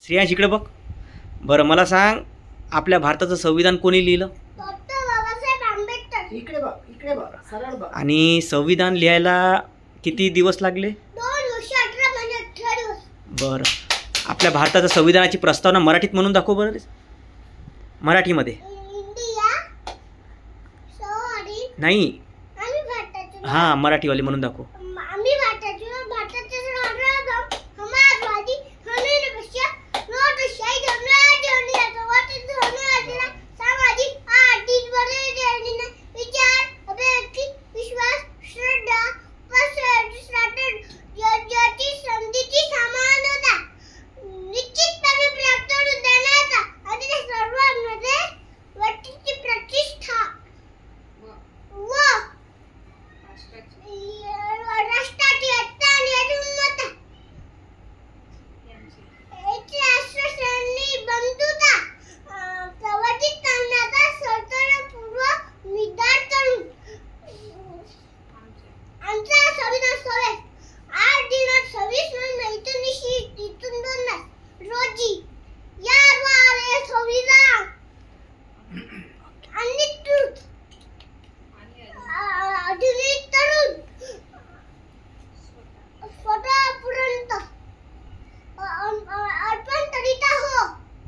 श्रेयांश इकडे बघ. बरं मला सांग, आपल्या भारताचं संविधान कोणी लिहिलं? डॉक्टर बाबासाहेब आंबेडकर. इकडे बघ, इकडे बघ, सरळ बघ. आणि संविधान लिहायला किती दिवस लागले? 2 वर्ष 18 महिने 18 दिवस. बरं, आपल्या भारताच्या संविधानाची प्रस्तावना मराठीत म्हणून दाखव बरं. मराठीमध्ये इंडिया सॉरी नाही, आणि भारताचे हां मराठीवाली म्हणून दाखव.